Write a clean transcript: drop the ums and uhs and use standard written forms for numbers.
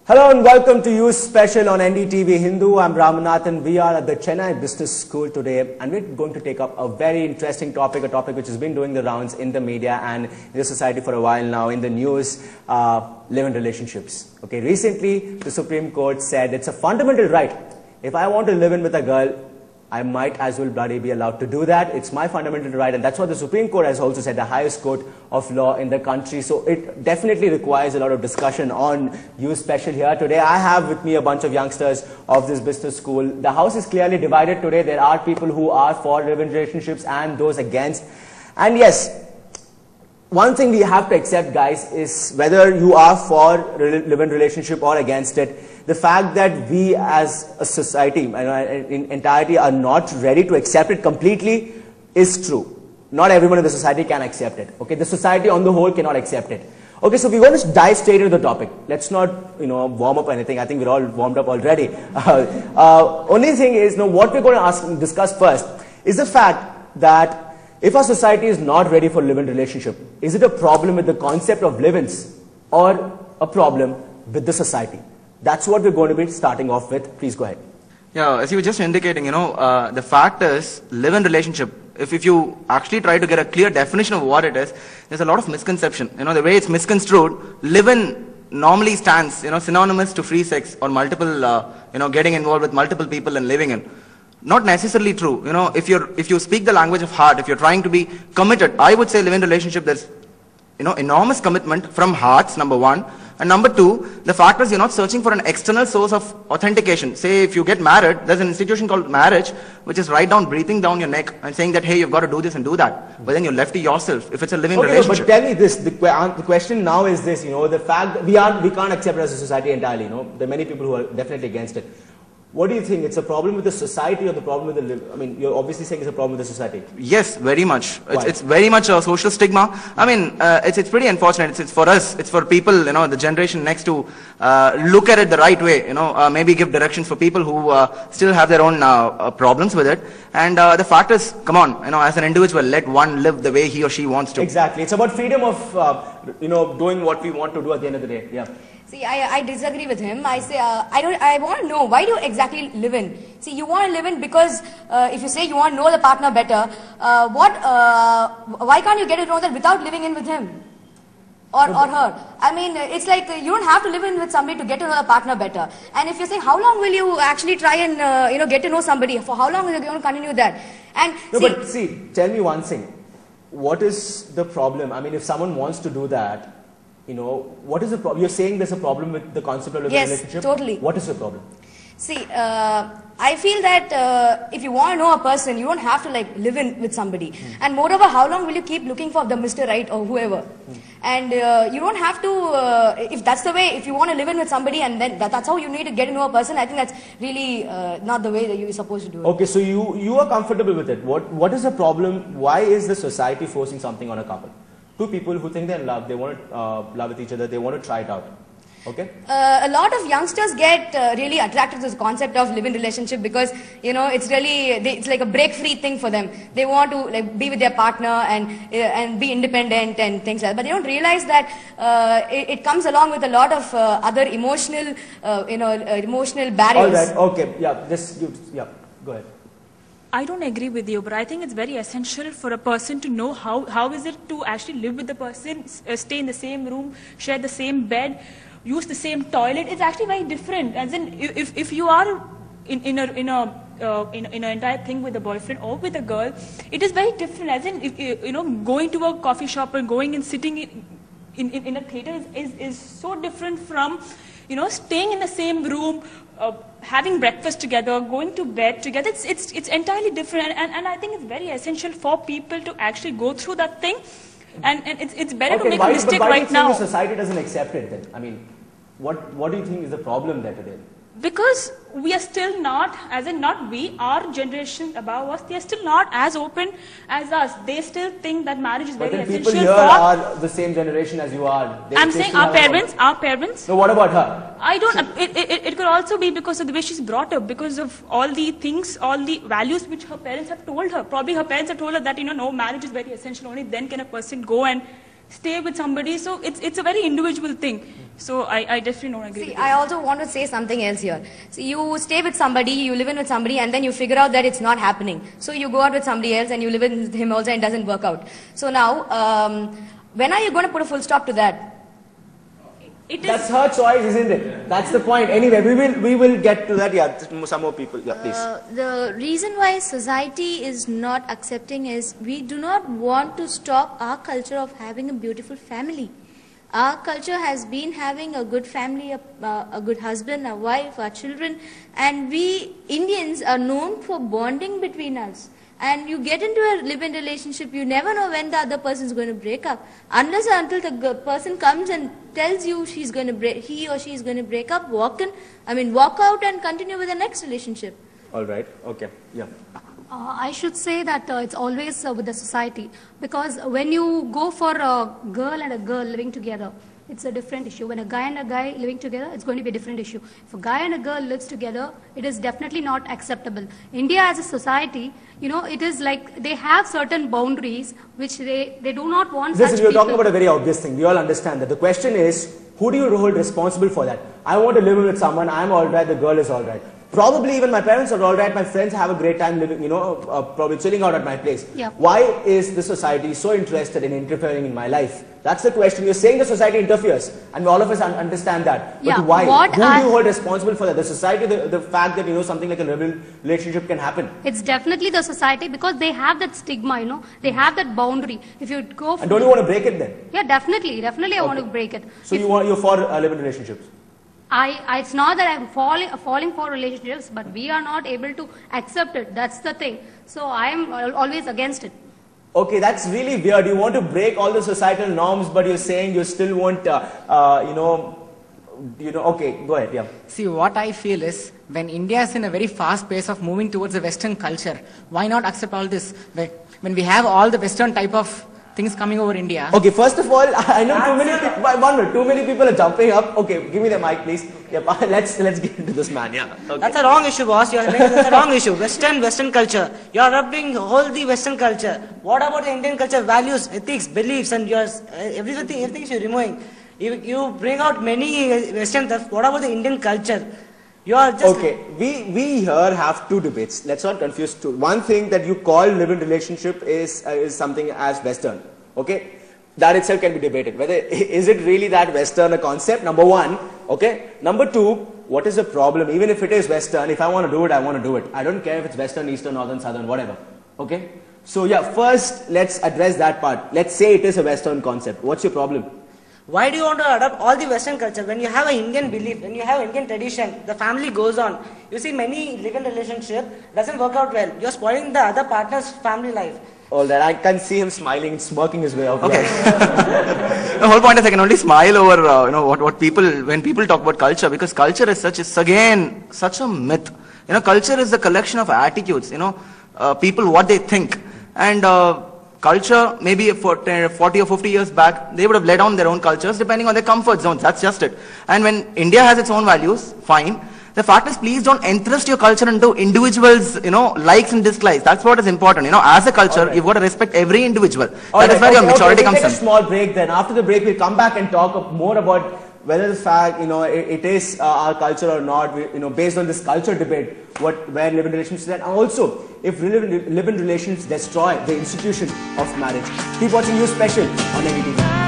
Hello and welcome to You Special on NDTV Hindu. I'm Ramanathan. We are at the Chennai Business School today and we're going to take up a very interesting topic, a topic which has been doing the rounds in the media and in the society for a while now, in the news, live-in relationships. Okay, recently the Supreme Court said it's a fundamental right. If I want to live in with a girl, I might as well bloody be allowed to do that. It's my fundamental right, and that's what the Supreme Court has also said, the highest court of law in the country. So it definitely requires a lot of discussion on You Special here today. I have with me a bunch of youngsters of this business school. The house is clearly divided today. There are people who are for live-in relationships and those against. And yes, one thing we have to accept, guys, is whether you are for live-in relationship or against it, the fact that we as a society in entirety are not ready to accept it completely is true. Not everyone in the society can accept it. Okay, the society on the whole cannot accept it. Okay, so we're going to dive straight into the topic. Let's not, warm up anything. I think we're all warmed up already. Only thing is, what we're going to discuss first is the fact that if our society is not ready for live-in relationship, is it a problem with the concept of live-ins or a problem with the society? That's what we're going to be starting off with. Please go ahead. Yeah, as you were just indicating, the fact is, live-in relationship, if you actually try to get a clear definition of what it is, there's a lot of misconception. The way it's misconstrued, live-in normally stands, synonymous to free sex or multiple, getting involved with multiple people and living in. Not necessarily true. If you speak the language of heart, if you're trying to be committed, I would say live-in relationship, there's, enormous commitment from hearts, number one. And number two, the fact is you're not searching for an external source of authentication. Say if you get married, there's an institution called marriage, which is right down, breathing down your neck and saying that, hey, you've got to do this and do that. But then you're left to yourself if it's a living relationship. But tell me this, the question now is this, the fact that we can't accept it as a society entirely, there are many people who are definitely against it. What do you think? It's a problem with the society or the problem with the you're obviously saying it's a problem with the society. Yes, very much. It's very much a social stigma. It's pretty unfortunate. It's for us, it's for people, the generation next to look at it the right way, maybe give directions for people who still have their own problems with it. And the fact is, come on, as an individual, let one live the way he or she wants to. Exactly. It's about freedom of, doing what we want to do at the end of the day. Yeah. See, I disagree with him. I say, I want to know, why do you exactly live in? See, you want to live in because if you say you want to know the partner better, why can't you get to know that without living in with him or her? It's like you don't have to live in with somebody to get to know the partner better. And if you're saying, how long will you actually try and, get to know somebody? For how long are you going to continue that? And tell me one thing. What is the problem? If someone wants to do that, what is the problem? You're saying there's a problem with the concept of living relationship? Yes, totally. What is the problem? See, I feel that if you want to know a person, you don't have to live in with somebody. And moreover, how long will you keep looking for the Mr. Right or whoever? And you don't have to, if that's the way, if you want to live in with somebody and then that's how you need to get to know a person, I think that's really not the way that you're supposed to do it. Okay, so you are comfortable with it. What is the problem? Why is the society forcing something on a couple? Two people who think they're in love, they want to love with each other, they want to try it out. Okay? A lot of youngsters get really attracted to this concept of live-in relationship because, it's really, it's like a break-free thing for them. They want to be with their partner and be independent and things like that. But they don't realize that it comes along with a lot of other emotional, emotional barriers. All right, okay, go ahead. I don't agree with you, but I think it's very essential for a person to know how is it to actually live with the person, stay in the same room, share the same bed, use the same toilet. It's actually very different. As in, if you are in an entire thing with a boyfriend or with a girl, it is very different. As in, going to a coffee shop or going and sitting in a theater is so different from, staying in the same room, having breakfast together, going to bed together. It's entirely different, and I think it's very essential for people to actually go through that thing, and it's better to make a mistake right now. Why do you think the society doesn't accept it then? What do you think is the problem there today? Because we are still not, as in not we, our generation above us, they are still not as open as us. They still think that marriage is very essential. People here are the same generation as you are. I'm saying our parents. So what about her? I don't, it could also be because of the way she's brought up, because of all the things, all the values which her parents have told her. Probably her parents have told her that, no, marriage is very essential, only then can a person go and stay with somebody. So it's a very individual thing. So I definitely don't agree. See, I also want to say something else here. So you stay with somebody, you live in with somebody, and then you figure out that it's not happening. So you go out with somebody else and you live with him also and it doesn't work out. So now, when are you going to put a full stop to that? That's her choice, isn't it? That's the point. Anyway, we will get to that. Yeah, some more people. Yeah, please. The reason why society is not accepting is we do not want to stop our culture of having a beautiful family. Our culture has been having a good family, a good husband, a wife, our children, and we Indians are known for bonding between us. And you get into a live-in relationship, you never know when the other person is going to break up. Unless or until the person comes and tells you he or she is going to break up, walk out and continue with the next relationship. All right. Okay. Yeah. I should say that it's always with the society, because when you go for a girl and a girl living together, it's a different issue. When a guy and a guy living together, it's going to be a different issue. If a guy and a girl lives together, it is definitely not acceptable. India as a society, it is like they have certain boundaries which they do not want such Listen, you're talking people. about a very obvious thing. We all understand that. The question is, who do you hold responsible for that? I want to live with someone, I'm alright, the girl is alright. Probably even my parents are alright, my friends have a great time living, probably chilling out at my place. Yeah. Why is the society so interested in interfering in my life? That's the question. You're saying the society interferes, and all of us understand that. But Yeah, why? what Who do you hold responsible for that? The society, the fact that, something like a relationship can happen. It's definitely the society, because they have that stigma, they have that boundary. If you go And don't you want to break it then? Yeah, definitely I want to break it. So you're for live-in relationships? It's not that I'm falling for relationships, but we are not able to accept it. That's the thing. So I am always against it. Okay, that's really weird. You want to break all the societal norms, but you're saying you still want, okay, go ahead, yeah. See, what I feel is, when India is in a very fast pace of moving towards the Western culture, why not accept all this? When we have all the Western type of things coming over India. Okay, first of all, I know too many people are jumping up. Okay, give me the mic, please. Yep, let's get into this, man. Yeah. Okay. That's a wrong issue, boss. That's a wrong issue. Western culture. You are rubbing all the Western culture. What about the Indian culture? Values, ethics, beliefs, and everything you're removing. You bring out many Western stuff. What about the Indian culture? You are just... Okay, we here have two debates. Let's not confuse two. One thing that you call live-in relationship is something as Western. Okay, that itself can be debated. Whether is it really that Western a concept? Number one. Okay. Number two, what is the problem? Even if it is Western, if I want to do it, I want to do it. I don't care if it's Western, Eastern, Northern, Southern, whatever. Okay. So yeah, first let's address that part. Let's say it is a Western concept. What's your problem? Why do you want to adopt all the Western culture? When you have an Indian belief, when you have Indian tradition, the family goes on. You see, many live-in relationship doesn't work out well. You're spoiling the other partner's family life. All that, I can see him smiling, smirking his way out. Okay. The whole point is I can only smile over, when people talk about culture, because culture is again, such a myth. Culture is the collection of attitudes, people, what they think. And, culture, maybe for 40 or 50 years back, they would have laid down their own cultures depending on their comfort zones. That's just it. And when India has its own values, fine. The fact is, please don't entrust your culture into individuals, likes and dislikes. That's what is important. As a culture, you've got to respect every individual. That is where your maturity comes in. We'll take a small break then. After the break, we'll come back and talk more about whether the fact, it is our culture or not, based on this culture debate, where live-in relationships are, and also if live-in relations destroy the institution of marriage. Keep watching You Special on NDTV.